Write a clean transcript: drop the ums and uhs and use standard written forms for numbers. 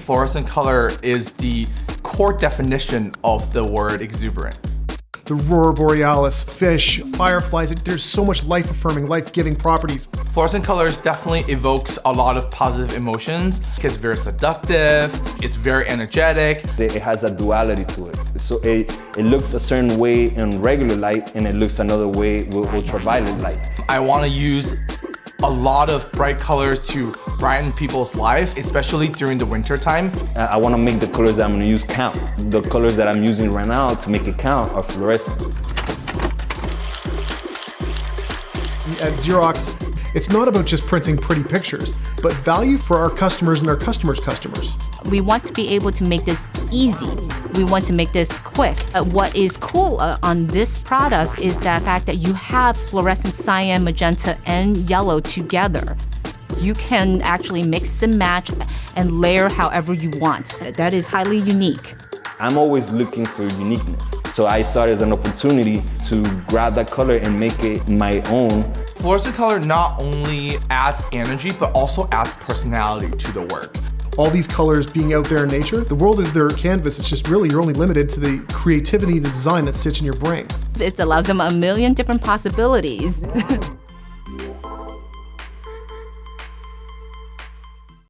fluorescent color is the core definition of the word exuberant. The aurora borealis, fish, fireflies, there's so much life-affirming, life-giving properties. Fluorescent colors definitely evokes a lot of positive emotions. It's very seductive, it's very energetic. It has a duality to it. So it looks a certain way in regular light and it looks another way with ultraviolet light. I want to use a lot of bright colors to brighten people's life, especially during the winter time. I want to make the colors that I'm going to use count. The colors that I'm using right now to make it count are fluorescent. At Xerox, it's not about just printing pretty pictures, but value for our customers and our customers' customers. We want to be able to make this easy. We want to make this quick. What is cool on this product is the fact that you have fluorescent cyan, magenta, and yellow together. You can actually mix and match and layer however you want. That is highly unique. I'm always looking for uniqueness. So I saw it as an opportunity to grab that color and make it my own. Fluorescent color not only adds energy, but also adds personality to the work. All these colors being out there in nature, the world is their canvas. It's just really, you're only limited to the creativity, the design that sits in your brain. It allows them a million different possibilities.